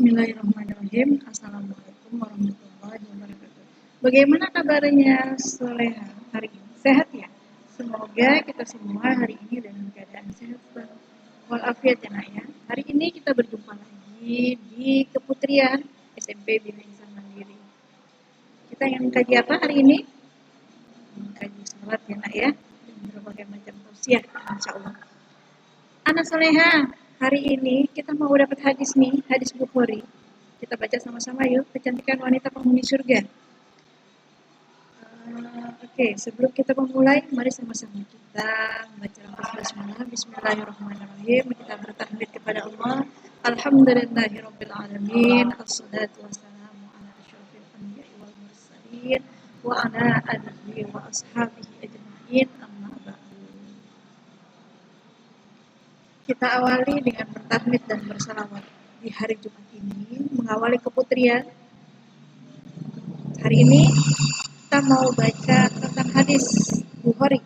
Bismillahirrahmanirrahim. Assalamualaikum warahmatullahi wabarakatuh. Bagaimana kabarnya Soleha hari ini? Sehat ya? Semoga kita semua hari ini dalam keadaan sehat walafiat ya nak ya. Hari ini kita berjumpa lagi di Keputrian SMP Bina Insan Mandiri. Kita yang kaji apa hari ini? Kaji salat ya nak ya. Berbagai macam tausiah insyaallah. Anak Soleha, hari ini kita mau dapat hadis nih, hadis Bukhari. Kita baca sama-sama yuk, kecantikan wanita penghuni surga. Oke, sebelum kita memulai, mari sama-sama kita baca lafaz basmalah. Bismillahirrahmanirrahim. Kita bertahmid kepada Allah. Alhamdulillahirabbil alamin. Assalatu wassalamu ala asyrofil anbiya'i wal mursalin wa ala alihi wa ashabihi ajma'in. Amma ba'du. Kita awali dengan bertahmid dan bersalawat di hari Jumat ini, mengawali keputrian. Hari ini kita mau baca tentang hadis Bukhari.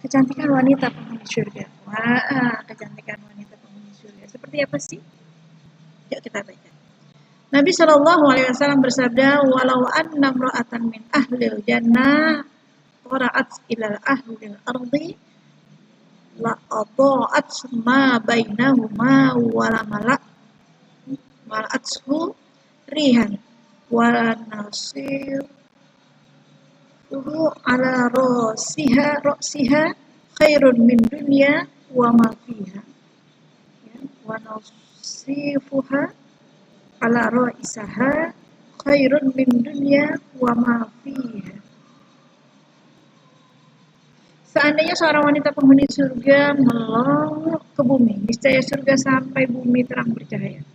Kecantikan wanita penghuni surga. Wah, kecantikan wanita penghuni surga. Seperti apa sih? Yuk kita baca. Nabi SAW bersabda, walau anna imra'atan min ahlil jannah qara'at ilal ahlil ardi la adha'at ma bainahuma wala mala'athu rihan wala nasiruhu ala ra'siha khairun min dunya wa ma fiha wa nasifuha ala ra'isaha khairun min dunya wa ma fiha. Seandainya seorang wanita penghuni surga melongo ke bumi, niscaya surga sampai bumi terang bercahaya.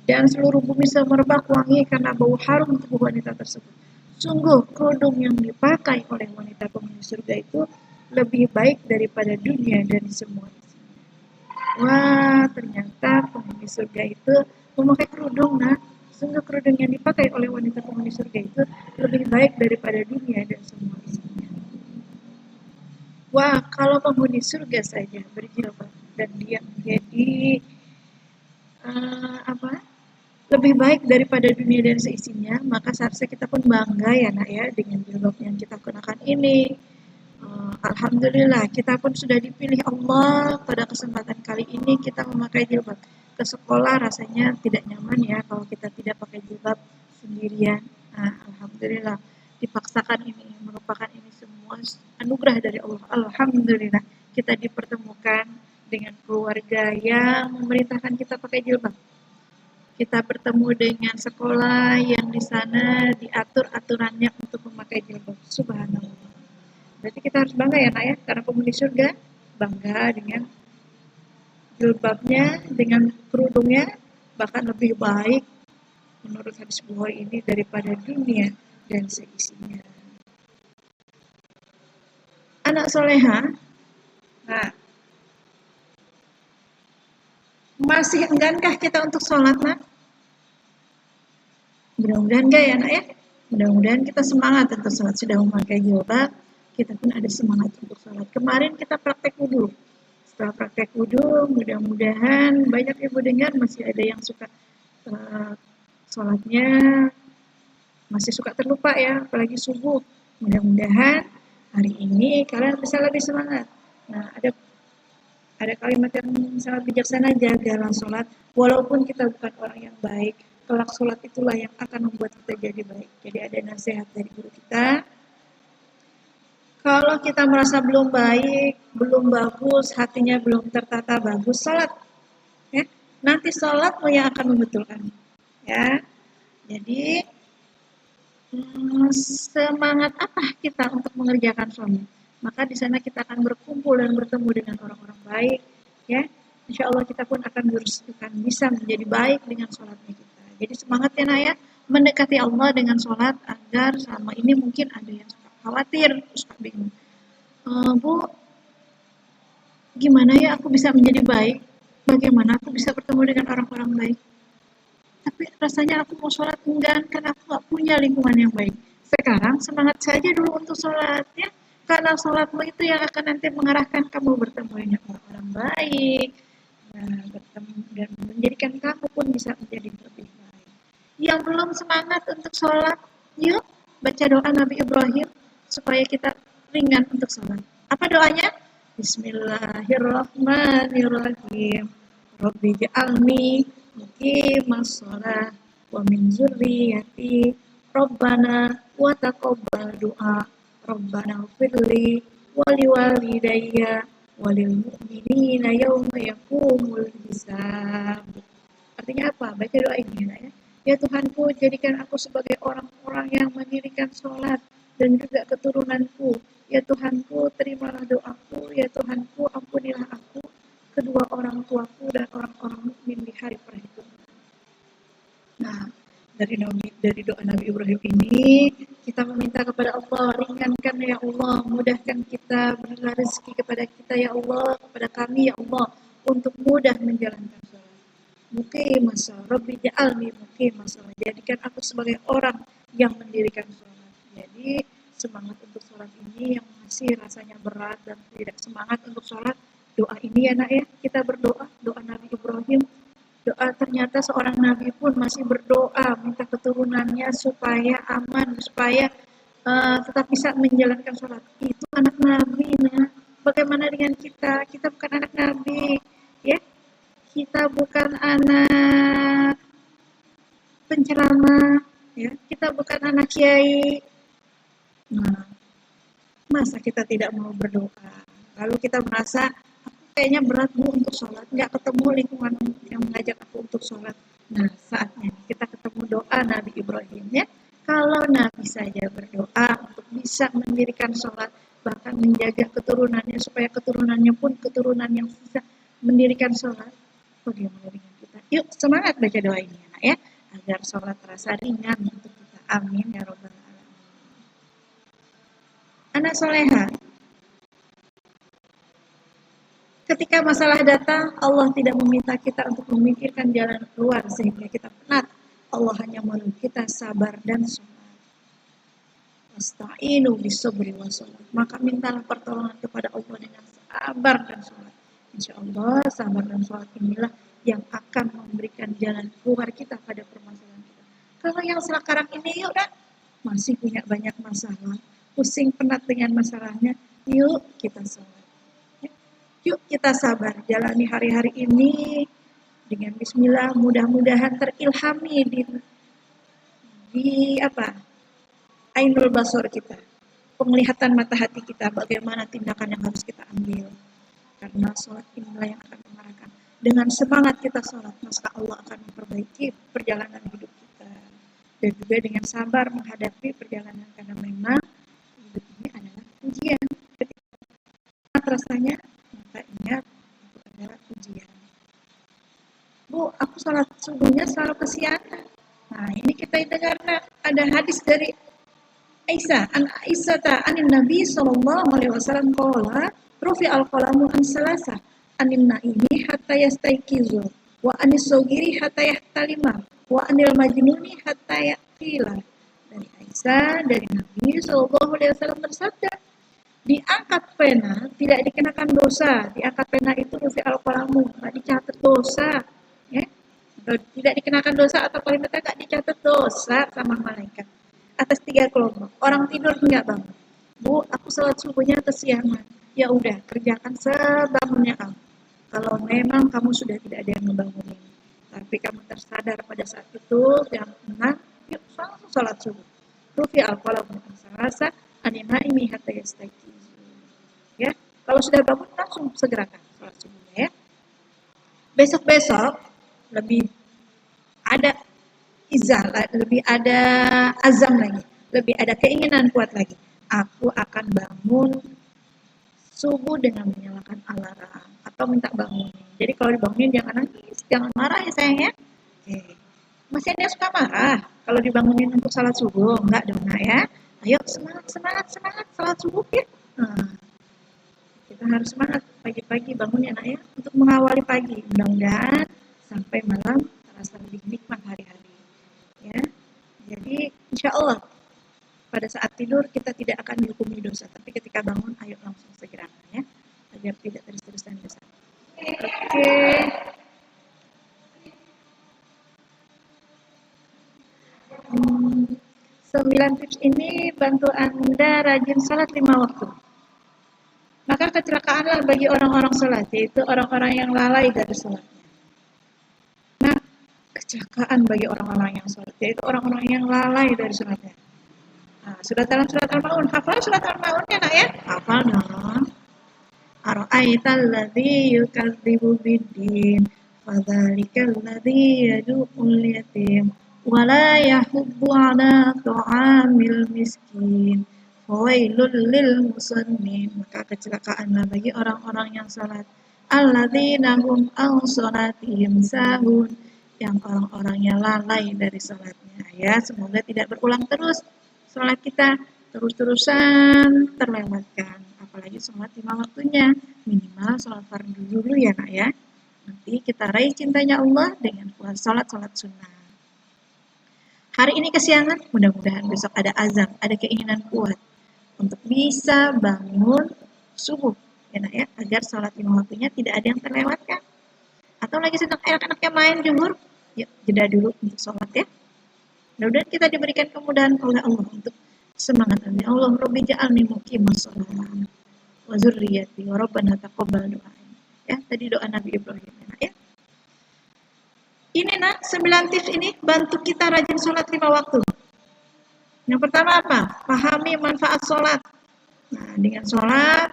Dan seluruh bumi semerbak wangi karena bau harum tubuh wanita tersebut. Sungguh kerudung yang dipakai oleh wanita penghuni surga itu lebih baik daripada dunia dan semua isinya. Wah, ternyata penghuni surga itu memakai kerudung, nah. Sungguh kerudung yang dipakai oleh wanita penghuni surga itu lebih baik daripada dunia dan semua isinya. Wah, kalau penghuni surga saja berjilbab dan dia menjadi lebih baik daripada dunia dan seisinya, maka seharusnya kita pun bangga ya nak ya dengan jilbab yang kita kenakan ini. Alhamdulillah kita pun sudah dipilih Allah pada kesempatan kali ini kita memakai jilbab. Ke sekolah rasanya tidak nyaman ya kalau kita tidak pakai jilbab sendirian. Alhamdulillah dipaksakan ini, merupakan ini semua anugerah dari Allah. Alhamdulillah kita dipertemukan dengan keluarga yang memerintahkan kita pakai jilbab. Kita bertemu dengan sekolah yang di sana diatur aturannya untuk memakai jilbab. Subhanallah. Berarti kita harus bangga ya nak ya, karena penghuni surga bangga dengan jilbabnya, dengan kerudungnya, bahkan lebih baik menurut hadis Bukhari ini daripada dunia dan seisinya. Anak soleha, nah, masih enggankah kita untuk sholat nak? Mudah-mudahan enggak ya nak ya. Mudah-mudahan kita semangat untuk sholat, sudah memakai jilbab, kita pun ada semangat untuk sholat. Kemarin kita praktek wudhu. Setelah praktek wudhu, mudah-mudahan banyak ibu dengar masih ada yang suka sholatnya masih suka terlupa ya, apalagi subuh. Mudah-mudahan hari ini kalian bisa lebih semangat. Nah, ada kalimat yang sangat bijaksana, jagalah sholat. Walaupun kita bukan orang yang baik, kelak sholat itulah yang akan membuat kita jadi baik. Jadi ada nasihat dari guru kita. Kalau kita merasa belum baik, belum bagus, hatinya belum tertata bagus, sholat. Ya, nanti sholatmu yang akan membetulkan. Ya, jadi semangat apa kita untuk mengerjakan sholat? Maka di sana kita akan berkumpul dan bertemu dengan orang-orang baik. Ya, insya Allah kita pun akan bisa menjadi baik dengan sholatnya kita. Jadi semangat ya nak ya, mendekati Allah dengan sholat agar selama ini mungkin ada yang suka khawatir, suka bingung. Bu, gimana ya aku bisa menjadi baik? Bagaimana aku bisa bertemu dengan orang-orang baik? Tapi rasanya aku mau sholat enggan, karena aku gak punya lingkungan yang baik. Sekarang semangat saja dulu untuk sholat ya, karena sholatmu itu yang akan nanti mengarahkan kamu bertemu dengan orang-orang baik, bertemu dan menjadikan kamu pun bisa menjadi lebih baik. Yang belum semangat untuk sholat, yuk baca doa Nabi Ibrahim supaya kita ringan untuk sholat. Apa doanya? Bismillahirrahmanirrahim. Rabbi ja'alni muqimas shalah wa min dzurriyyati Rabbana wa taqabbal du'a. Rabbana ighfirli wa liwalidayya wa lil mu'minina yauma yaqumul hisab. Artinya apa? Baca doa ini ya. Ya Tuhanku, jadikan aku sebagai orang-orang yang mendirikan sholat dan juga keturunanku. Ya Tuhanku, terimalah doaku. Ya Tuhanku, ampunilah aku, kedua orang tuaku dan orang-orang mukmin di hari perhitungan. Nah, dari doa Nabi Ibrahim ini kita meminta kepada Allah, ringankan ya Allah, mudahkan kita, berilah rezeki kepada kita ya Allah, kepada kami ya Allah, untuk mudah menjalankan sholat. Muqimas shalah, Rabbi ja'alni muqimas shalah, jadikan aku sebagai orang yang mendirikan sholat. Jadi semangat untuk sholat ini yang masih rasanya berat dan tidak semangat untuk sholat, doa ini ya nak ya, kita berdoa, doa Nabi Ibrahim. Doa ternyata seorang nabi pun masih berdoa minta keturunannya supaya aman, supaya tetap bisa menjalankan sholat. Itu anak nabi, nah. Bagaimana dengan kita? Kita bukan anak nabi, ya. Kita bukan anak penceramah, ya. Kita bukan anak kiai. Nah, masa kita tidak mau berdoa? Lalu kita merasa kayaknya berat Bu untuk sholat, nggak ketemu lingkungan yang mengajak aku untuk sholat. Nah, saatnya kita ketemu doa Nabi Ibrahim ya. Kalau Nabi saja berdoa untuk bisa mendirikan sholat, bahkan menjaga keturunannya supaya keturunannya pun keturunan yang bisa mendirikan sholat, bagaimana dengan kita? Yuk semangat baca doa ini anak ya, agar sholat terasa ringan untuk kita. Amin ya robbal alamin. Anak soleha, ketika masalah datang, Allah tidak meminta kita untuk memikirkan jalan keluar sehingga kita penat. Allah hanya menyuruh kita sabar dan sholat. Wasta'inu bis-sabri was-shalah. Maka mintalah pertolongan kepada Allah dengan sabar dan sholat. Insya Allah sabar dan sholat inilah yang akan memberikan jalan keluar kita pada permasalahan kita. Kalau yang sekarang ini yuk dah, masih punya banyak masalah, pusing penat dengan masalahnya, yuk kita sholat. Yuk kita sabar, jalani hari-hari ini dengan bismillah, mudah-mudahan terilhami di ainul basor kita, penglihatan mata hati kita, bagaimana tindakan yang harus kita ambil. Karena sholat inilah yang akan mengarahkan. Dengan semangat kita sholat, maka Allah akan memperbaiki perjalanan hidup kita. Dan juga dengan sabar menghadapi perjalanan, karena memang hidup ini adalah ujian. Ketika rasanya, ingat itu adalah ujian. Bu, aku sholat subuhnya selalu kesiangan. Nah, ini kita dengar ada hadis dari Aisyah, anin Nabi sallallahu alaihi wasallam qala, rufi al-qalamu an salasa, anin naimi hatta yastayqizu, wa anis sogiri hatta yahtalima, wa anil majnuni hatta yaqila. Dari Aisyah, dari Nabi sallallahu alaihi wasallam bersabda, diangkat pena tidak dikenakan dosa. Diangkat pena itu rufi al-qalamu, nggak dicatat dosa, ya. Tidak dikenakan dosa atau kalimatnya nggak dicatat dosa sama malaikat. Atas 3 kelompok. Orang tidur nggak bangun. Bu, aku sholat subuhnya kesiangan. Ya udah, kerjakan sebangunnya kamu. Kalau memang kamu sudah tidak ada yang membangunin, tapi kamu tersadar pada saat itu, jangan tenang, yuk langsung sholat subuh. Rufi al-qalamu an salasa, anin naimi hatta yastayqizu. Ya, kalau sudah bangun langsung segerakan sholat subuhnya ya. Besok-besok lebih ada izah, lebih ada azam lagi, lebih ada keinginan kuat lagi. Aku akan bangun subuh dengan menyalakan alarm atau minta bangunin. Jadi kalau dibangunin jangan nangis, jangan marah ya sayang ya. Oke. Masih ada yang suka marah kalau dibangunin untuk salat subuh? Enggak dong nak ya. Ayo semangat salat subuh ya. Nah, kita harus semangat pagi-pagi bangun ya nak ya, untuk mengawali pagi. Mudah-mudahan sampai malam terasa lebih nikmat hari-hari. Ya, jadi insya Allah pada saat tidur kita tidak akan dihukumi dosa, tapi ketika bangun ayo langsung segerakan ya, agar tidak terus-terusan dosa. Oke. 9 tips ini bantu Anda rajin salat 5 waktu. Maka kecelakaanlah bagi orang-orang salat, yaitu orang-orang yang lalai dari salatnya. Nah, kecelakaan bagi orang-orang yang salat, yaitu orang-orang yang lalai dari salatnya. Nah, dalam surat Al-Maun, hafal surat Al-Maun ya nak ya? Hafal dong. Ara'aital ladzi yukadzibu biddin fadzalikal ladzi yad'ul yatim wa la yahuddu 'ala ta'amil miskin fawailul lil musallin. Maka kecelakaanlah bagi orang-orang yang salat, alladzina hum an salatihim sahun, yang orang-orangnya lalai dari salatnya. Ya, semoga tidak berulang terus salat kita terus-terusan terlewatkan, apalagi sholat 5 waktunya, minimal sholat fardu dulu ya nak ya. Nanti kita raih cintanya Allah dengan sholat sunnah. Hari ini kesiangan, mudah-mudahan besok ada azam, ada keinginan kuat untuk bisa bangun subuh ya nak ya, agar sholat 5 waktunya tidak ada yang terlewatkan. Atau lagi sedang anak-anaknya main zuhur, yuk jeda dulu untuk sholat ya. Mudah-mudahan kita diberikan kemudahan oleh Allah untuk semangat. Ya Allah, Rabbi ja'alni muqimas shalah wa dzurriyyati wa rabbana taqabbal du'a. Ya, tadi doa Nabi Ibrahim ya. Ini nak, 9 tips ini bantu kita rajin sholat 5 waktu. Yang pertama apa? Pahami manfaat sholat. Nah, dengan sholat,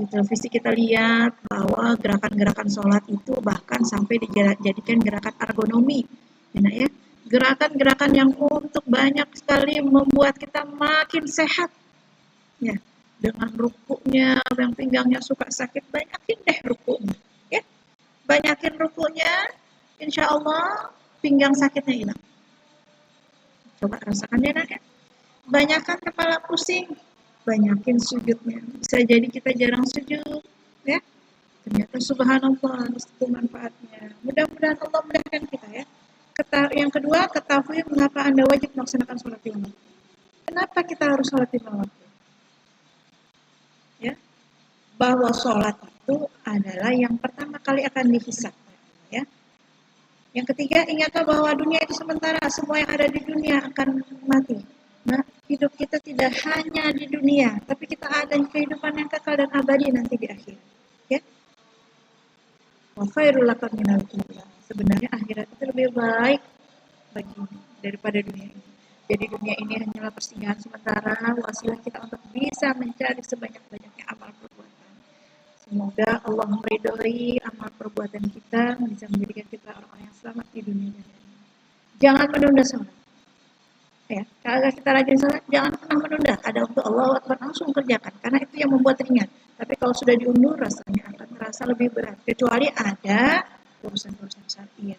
di televisi kita lihat bahwa gerakan-gerakan sholat itu bahkan sampai dijadikan gerakan ergonomi. Ya, gerakan-gerakan yang untuk banyak sekali membuat kita makin sehat. Ya, dengan rukuknya, yang pinggangnya suka sakit, banyakin deh rukuknya. Ya, banyakin rukuknya, insya Allah pinggang sakitnya hilang. Coba rasakan ya nak ya. Banyakan kepala pusing, banyakin sujudnya. Bisa jadi kita jarang sujud, ya. Ternyata subhanallah itu manfaatnya. Mudah-mudahan Allah mudahkan kita ya. Yang kedua, ketahui mengapa Anda wajib melaksanakan sholat 5 waktu. Kenapa kita harus sholat 5 waktu? Ya, bahwa sholat itu adalah yang pertama kali akan dihisab. Ya. Yang ketiga, ingatlah bahwa dunia itu sementara, semua yang ada di dunia akan mati. Nah, hidup kita tidak hanya di dunia, tapi kita ada kehidupan yang kekal dan abadi nanti di akhir. Ya. Wa khairul laka minal ula. Sebenarnya akhirat itu lebih baik bagimu daripada dunia ini. Jadi dunia ini hanyalah persinggahan sementara, wasilah kita untuk bisa mencari sebanyak-banyaknya amal perbuatan. Semoga Allah meridhoi amal perbuatan kita, bisa menjadikan kita orang-orang yang selamat di dunia dan akhirat. Jangan menunda sholat. Ya, kalau kita rajin sholat, jangan pernah menunda. Ada waktu Allah Akbar, langsung kerjakan, karena itu yang membuat ringan. Tapi kalau sudah diundur, rasanya akan terasa lebih berat. Kecuali ada urusan-urusan syar'i ya.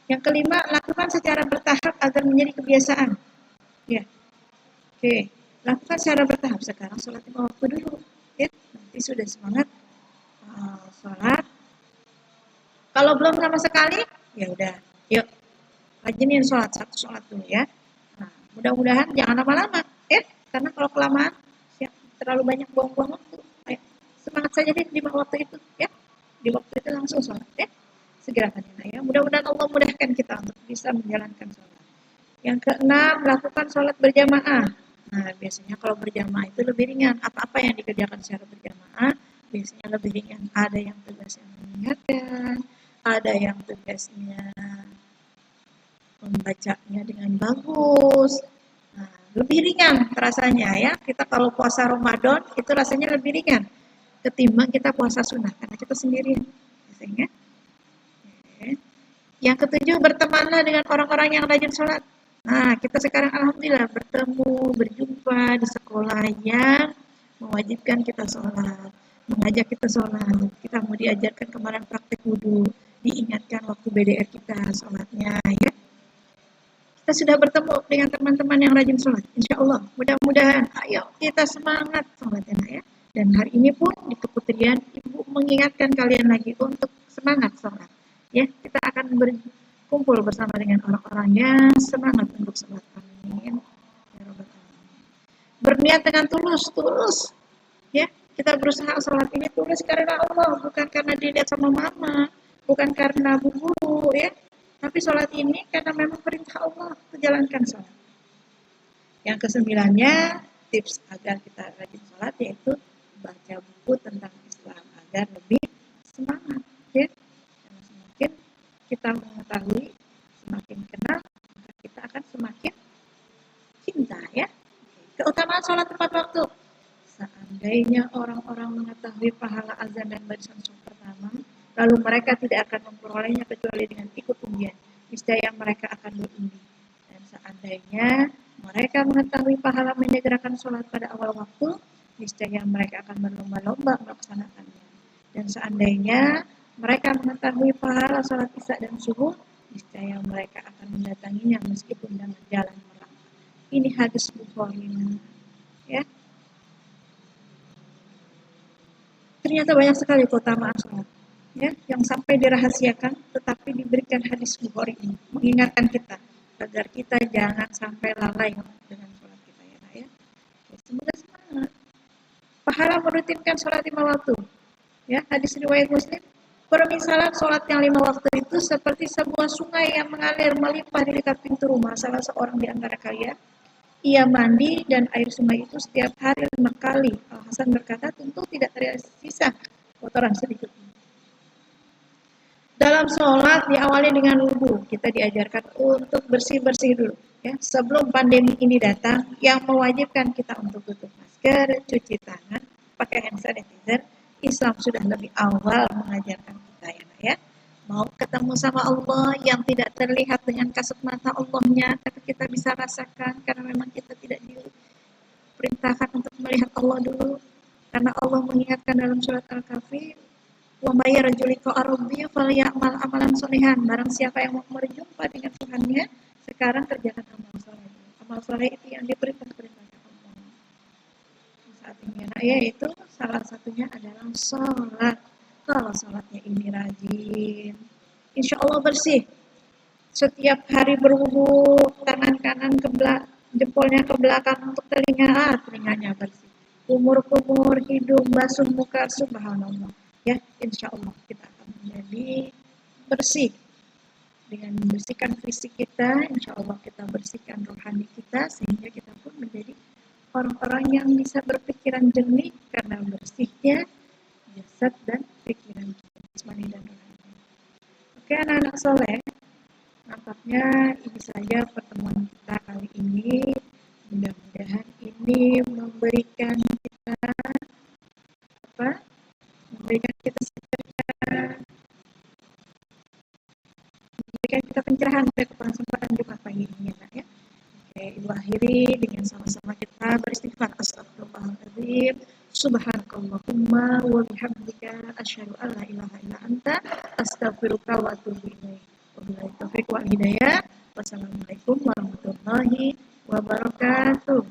Yang kelima, lakukan secara bertahap agar menjadi kebiasaan. Ya, oke, lakukan secara bertahap. Sekarang sholat 5 waktu dulu. Ya, nanti sudah semangat sholat. Kalau belum sama sekali, ya udah, yuk rajinin satu sholat dulu ya. Nah, mudah-mudahan jangan lama-lama, ya, karena kalau kelamaan, terlalu banyak buang-buang waktu. Ayo, semangat saja deh di waktu itu, ya. Di waktu itu langsung sholat, ya. Segerakan ya. Mudah-mudahan Allah mudahkan kita untuk bisa menjalankan sholat. Yang keenam, lakukan sholat berjamaah. Nah, biasanya kalau berjamaah itu lebih ringan. Apa-apa yang dikerjakan secara berjamaah, biasanya lebih ringan. Ada yang tugasnya mengingatkan, ada yang tugasnya membacanya dengan bagus. Nah, lebih ringan rasanya ya. Kita kalau puasa Ramadan itu rasanya lebih ringan ketimbang kita puasa sunnah karena kita sendirian. Biasanya. Yang ketujuh, bertemanlah dengan orang-orang yang rajin sholat. Nah, kita sekarang alhamdulillah berjumpa di sekolah yang mewajibkan kita sholat, mengajak kita sholat. Kita mau diajarkan kemarin praktek wudhu, diingatkan waktu BDR kita sholatnya ya. Kita sudah bertemu dengan teman-teman yang rajin sholat. Insya Allah, mudah-mudahan ayo kita semangat sholatnya ya. Dan hari ini pun di Keputrian Ibu mengingatkan kalian lagi untuk semangat sholat. Ya, kita akan berkumpul bersama dengan orang-orang yang semangat untuk sholat. Amin. Ya Rabbal Alamin. Berniat dengan tulus. Ya, kita berusaha sholat ini tulus karena Allah, bukan karena dilihat sama mama, bukan karena bu guru, ya. Tapi sholat ini karena memang perintah Allah, menjalankan sholat. Yang kesembilannya, tips agar kita rajin sholat yaitu baca buku tentang Islam agar lebih semangat. Ya. Semakin kita mengetahui, semakin kenal, maka kita akan semakin cinta ya. Keutamaan sholat tepat waktu. Seandainya orang-orang mengetahui pahala azan dan barisan sholat pertama, lalu mereka tidak akan memperolehnya kecuali dengan ikut undian. Niscaya mereka akan berundi. Dan seandainya mereka mengetahui pahala menyegerakan sholat pada awal waktu, niscaya mereka akan berlomba-lomba melaksanakannya. Dan seandainya mereka mengetahui pahala sholat isya dan subuh, niscaya mereka akan mendatanginya meskipun dengan jalan merambat. Ini hadis Bukhari. Ya. Ternyata banyak sekali keutamaan sholat. Ya, yang sampai dirahasiakan, tetapi diberikan hadis Bukhari ini, mengingatkan kita agar kita jangan sampai lalai dengan sholat kita ya. Ya. Semoga semangat. Pahala merutinkan sholat 5 waktu. Ya, hadis riwayat Muslim. Permisalan sholat yang 5 waktu itu seperti sebuah sungai yang mengalir melimpah di dekat pintu rumah salah seorang di antara kalian. Ia mandi dan air sungai itu setiap hari 5 kali. Al-Hasan berkata, tentu tidak tersisa kotoran sedikit. Dalam sholat diawali dengan wudhu. Kita diajarkan untuk bersih-bersih dulu. Ya, sebelum pandemi ini datang, yang mewajibkan kita untuk tutup masker, cuci tangan, pakai hand sanitizer, Islam sudah lebih awal mengajarkan kita ya. Mau ketemu sama Allah yang tidak terlihat dengan kasat mata Allahnya, tapi kita bisa rasakan karena memang kita tidak diperintahkan untuk melihat Allah dulu. Karena Allah mengingatkan dalam surat Al-Kahfi, wa may yarju liqa'a rabbih falyamal amalan sholihan. Barang siapa yang mau berjumpa dengan Tuhannya, sekarang kerjakan amal soleh. Amal soleh itu yang diperintahkan Allah. Saat ini yaitu salah satunya adalah sholat. Kalau sholatnya ini rajin, insya Allah bersih. Setiap hari berwudu, tangan kanan ke belakang, jempolnya ke belakang untuk telinga, telinganya bersih. Kumur-kumur, hidung, basuh muka, subhanallah. Ya, insya Allah kita akan menjadi bersih. Dengan membersihkan fisik kita, insya Allah kita bersihkan rohani kita, sehingga kita pun menjadi orang-orang yang bisa berpikiran jernih karena bersihnya jasad dan pikiran kita, jasmani dan rohani. Oke, anak-anak soleh, nampaknya ini saja pertemuan kita kali ini. Mudah-mudahan ini memberikan kita pencerahan pada kesempatan Jumat pagi ini ya. Oke, ibu akhiri dengan sama-sama kita beristighfar. Astagfirullahaladzim. Subhanakallahumma wa bihamdika asyhadu an la ilaha illa anta astaghfiruka wa atubu ilaik. Wabillahi taufiq wal hidayah. Wassalamualaikum warahmatullahi wabarakatuh.